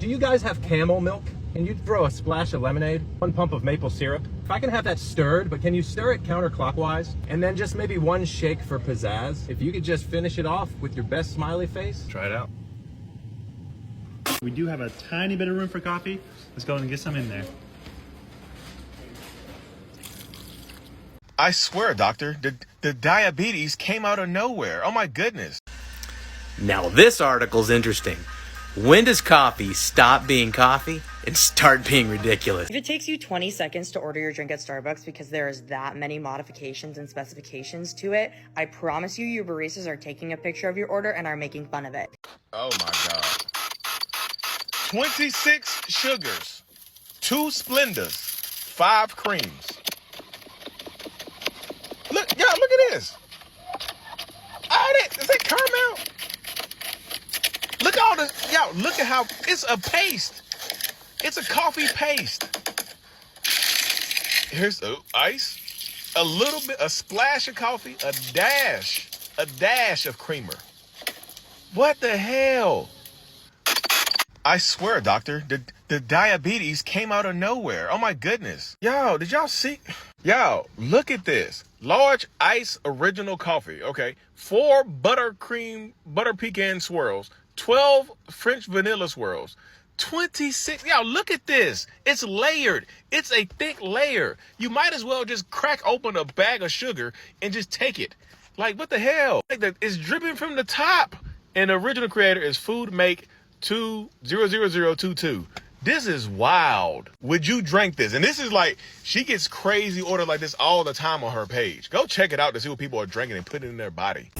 Do you guys have camel milk? Can you throw a splash of lemonade, 1 pump of maple syrup? If I can have that stirred, but can you stir it counterclockwise? And then just maybe 1 shake for pizzazz? If you could just finish it off with your best smiley face. Try it out. We do have a tiny bit of room for coffee. Let's go and get some in there. I swear, doctor, the diabetes came out of nowhere. Oh my goodness. Now this article's interesting. When does coffee stop being coffee and start being ridiculous? If it takes you 20 seconds to order your drink at Starbucks because there is that many modifications and specifications to it, I promise you your baristas are taking a picture of your order and are making fun of it. Oh my God. 26 sugars, 2 Splendas, 5 creams. Look, y'all, look at this. All that, is that caramel? Look at all this, y'all, look at how, it's a paste. It's a coffee paste. Here's ice, a little bit, a splash of coffee, a dash of creamer. What the hell? I swear, doctor, the diabetes came out of nowhere. Oh my goodness. Yo, did y'all see? Yo, look at this. Large ice original coffee. Okay. 4 butter pecan swirls. 12 French vanilla swirls. 26. Y'all, look at this. It's layered. It's a thick layer. You might as well just crack open a bag of sugar and just take it. Like, what the hell? Like, it's dripping from the top. And the original creator is Food Make 200022. This is wild. Would you drink this? And this is like, she gets crazy order like this all the time on her page. Go check it out to see what people are drinking and putting in their body.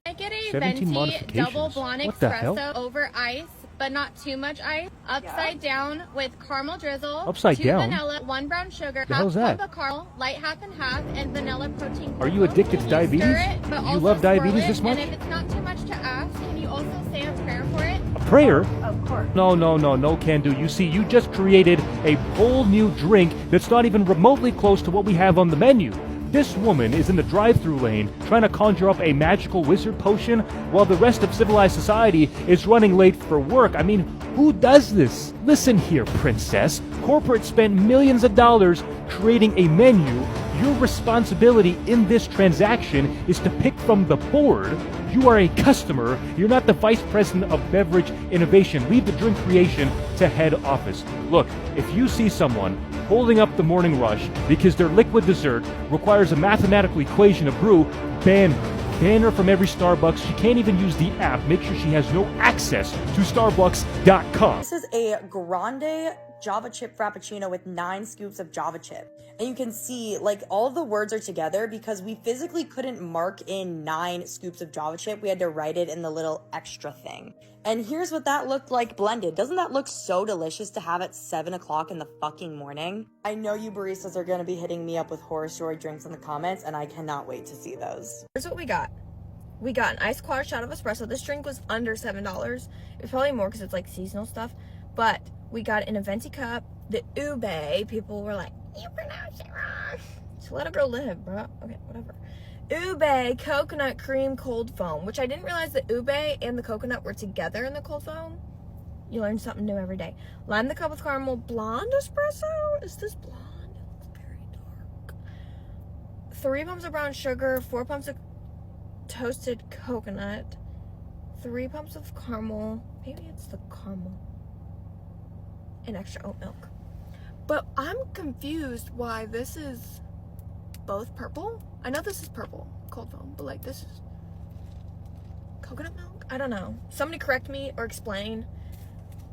I get a venti double blonde espresso over ice, but not too much ice. Upside down with caramel drizzle. Upside 2 down? vanilla, 1 brown sugar, The hell's half that? cup of caramel, light half and half, and vanilla protein. Are you addicted to You diabetes? stir it, but You also love diabetes swirl it, this much? And if it's not too much to ask, can you also say a prayer for it? A prayer? Of course. No, can do. You see, you just created a whole new drink that's not even remotely close to what we have on the menu. This woman is in the drive-thru lane trying to conjure up a magical wizard potion while the rest of civilized society is running late for work. I mean, who does this? Listen here, princess. Corporates spend millions of dollars creating a menu. Your responsibility in this transaction is to pick from the board. You are a customer. You're not the vice president of beverage innovation. Leave the drink creation to head office. Look, if you see someone holding up the morning rush because their liquid dessert requires a mathematical equation to brew, ban her. Ban her from every Starbucks. She can't even use the app. Make sure she has no access to Starbucks.com. This is a grande Java chip frappuccino with 9 scoops of Java chip. And you can see, like, all of the words are together because we physically couldn't mark in 9 scoops of Java chip. We had to write it in the little extra thing. And here's what that looked like blended. Doesn't that look so delicious to have at 7 o'clock in the fucking morning? I know you baristas are gonna be hitting me up with horror story drinks in the comments, and I cannot wait to see those. Here's what we got. We got an iced quad shot of espresso. This drink was under $7. It was probably more because it's like seasonal stuff. But we got it in a venti cup. The ube, people were like, you pronounced it wrong. So let a girl live, bro. Okay, whatever. Ube coconut cream cold foam, which I didn't realize the ube and the coconut were together in the cold foam. You learn something new every day. Lime the cup with caramel blonde espresso. Is this blonde? It looks very dark. 3 pumps of brown sugar, 4 pumps of toasted coconut, 3 pumps of caramel. Maybe it's the caramel. And extra oat milk. But I'm confused why this is both purple. I know this is purple, cold foam, but like this is coconut milk? I don't know. Somebody correct me or explain.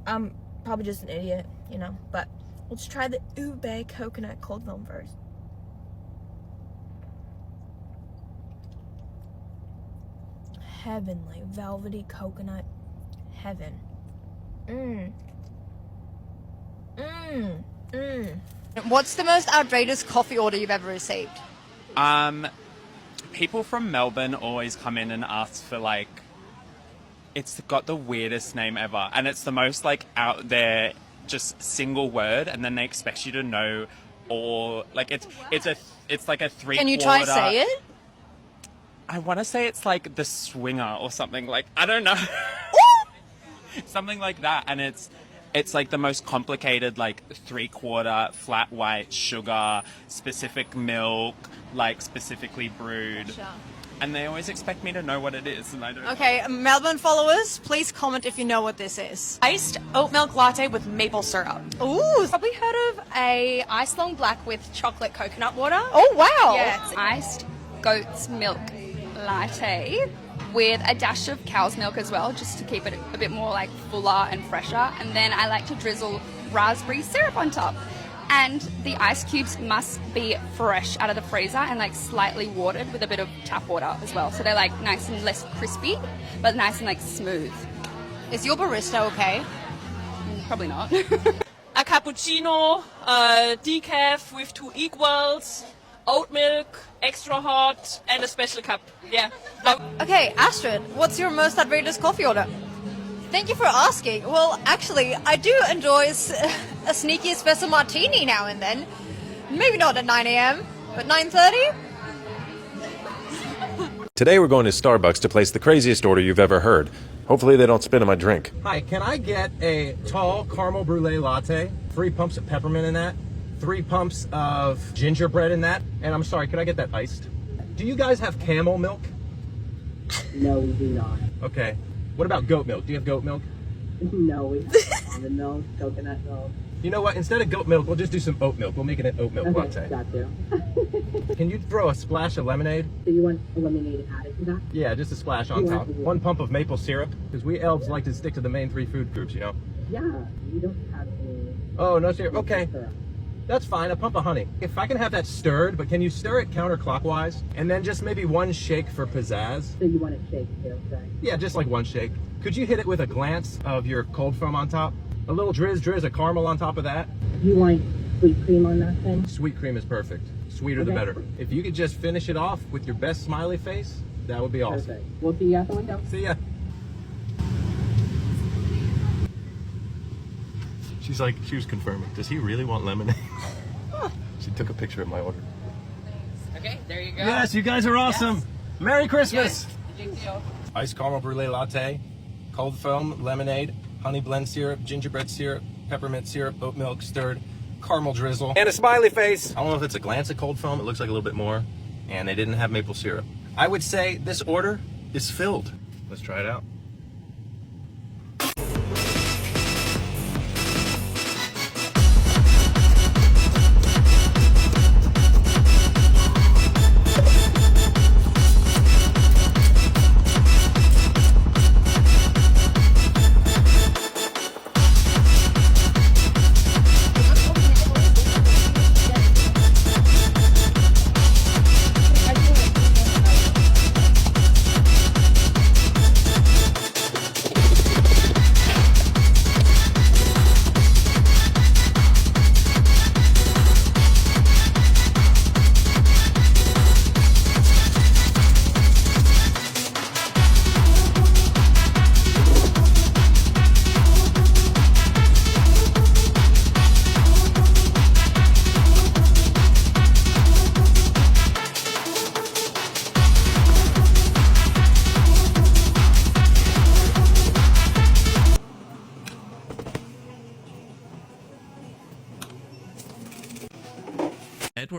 I'm probably just an idiot, you know, but let's try the ube coconut cold foam first. Heavenly, velvety coconut heaven. What's the most outrageous coffee order you've ever received? People from Melbourne always come in and ask for like, it's got the weirdest name ever, and it's the most like out there, just single word, and then they expect you to know all like it's like a 3/4. Can you try to say it? I want to say it's like the swinger or something, like I don't know. Something like that, and it's like the most complicated, like 3/4 flat white sugar, specific milk, like specifically brewed. Sure. And they always expect me to know what it is, and I don't. Okay, Melbourne followers, please comment if you know what this is. Iced oat milk latte with maple syrup. Ooh. Probably heard of a ice long black with chocolate coconut water. Oh, wow. Yeah, it's iced goat's milk latte with a dash of cow's milk as well, just to keep it a bit more like fuller and fresher. And then I like to drizzle raspberry syrup on top. And the ice cubes must be fresh out of the freezer and like slightly watered with a bit of tap water as well. So they're like nice and less crispy, but nice and like smooth. Is your barista okay? Probably not. A cappuccino, decaf with 2 equals, oat milk, extra hot, and a special cup. Yeah. Okay, Astrid, what's your most outrageous coffee order? Thank you for asking. Well, actually, I do enjoy a sneaky espresso martini now and then. Maybe not at 9 a.m., but 9:30? Today we're going to Starbucks to place the craziest order you've ever heard. Hopefully they don't spit in my drink. Hi, can I get a tall caramel brulee latte? 3 pumps of peppermint in that. 3 pumps of gingerbread in that. And I'm sorry, could I get that iced? Do you guys have camel milk? No, we do not. Okay. What about goat milk? Do you have goat milk? No, we have almond milk, coconut milk. You know what? Instead of goat milk, we'll just do some oat milk. We'll make it an oat milk latte. Got you. Can you throw a splash of lemonade? So you want a lemonade added to that? Yeah, just a splash on top. 1 pump of maple syrup, because we elves like to stick to the main 3 food groups, you know? Yeah, you don't have any. Oh, no syrup. Okay. That's fine, a pump of honey. If I can have that stirred, but can you stir it counterclockwise? And then just maybe 1 shake for pizzazz. So you want it shake too, right? Yeah, just like 1 shake. Could you hit it with a glance of your cold foam on top? A little drizz of caramel on top of that? You want sweet cream on that then? Sweet cream is perfect. Sweeter the better. If you could just finish it off with your best smiley face, that would be awesome. Perfect. We'll see you at the window. See ya. She's like, she was confirming. Does he really want lemonade? She took a picture of my order. Okay, there you go. Yes, you guys are awesome. Yes. Merry Christmas. Yes. Iced caramel brulee latte, cold foam, lemonade, honey blend syrup, gingerbread syrup, peppermint syrup, oat milk stirred, caramel drizzle, and a smiley face. I don't know if it's a glance of cold foam. It looks like a little bit more. And they didn't have maple syrup. I would say this order is filled. Let's try it out.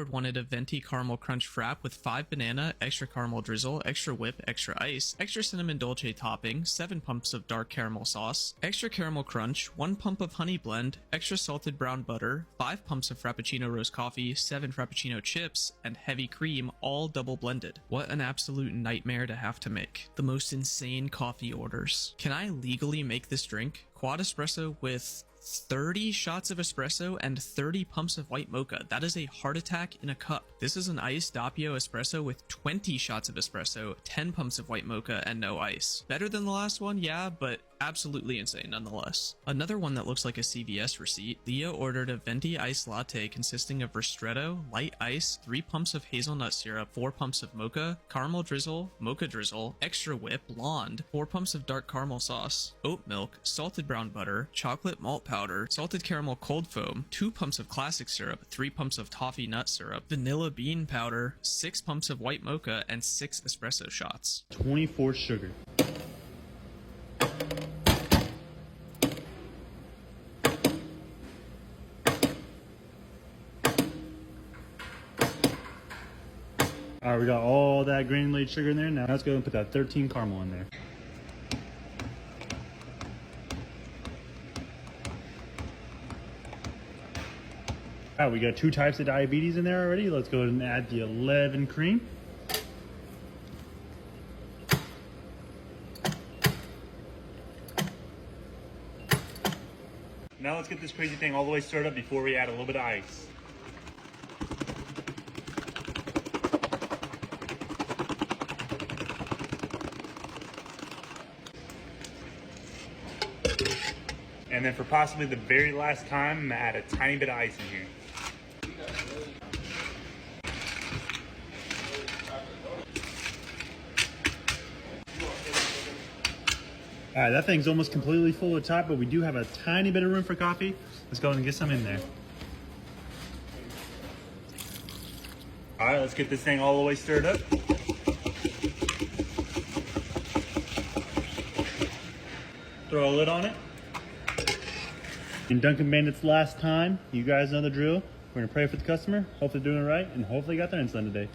board wanted a venti caramel crunch frap with 5 banana, extra caramel drizzle, extra whip, extra ice, extra cinnamon dolce topping, 7 pumps of dark caramel sauce, extra caramel crunch, 1 pump of honey blend, extra salted brown butter, 5 pumps of frappuccino roast coffee, 7 frappuccino chips, and heavy cream, all double blended. What an absolute nightmare to have to make. The most insane coffee orders. Can I legally make this drink? Quad espresso with 30 shots of espresso and 30 pumps of white mocha. That is a heart attack in a cup. This is an iced Doppio espresso with 20 shots of espresso, 10 pumps of white mocha, and no ice. Better than the last one, yeah, but absolutely insane nonetheless. Another one that looks like a CVS receipt. Leah ordered a venti iced latte consisting of ristretto, light ice, 3 pumps of hazelnut syrup, 4 pumps of mocha, caramel drizzle, mocha drizzle, extra whip, blonde, 4 pumps of dark caramel sauce, oat milk, salted brown butter, chocolate malt powder, salted caramel cold foam, 2 pumps of classic syrup, 3 pumps of toffee nut syrup, vanilla bean powder, 6 pumps of white mocha, and 6 espresso shots. 24 sugar. All right, we got all that granulated sugar in there. Now let's go and put that 13 caramel in there. All right, we got 2 types of diabetes in there already. Let's go ahead and add the 11 cream. Now let's get this crazy thing all the way stirred up before we add a little bit of ice. And then for possibly the very last time, I'm gonna add a tiny bit of ice in here. All right, that thing's almost completely full at the top, but we do have a tiny bit of room for coffee. Let's go ahead and get some in there. All right, let's get this thing all the way stirred up. Throw a lid on it. In Dunkin' Bandit's last time, you guys know the drill. We're gonna pray for the customer, hope they're doing it right, and hopefully got their insulin today.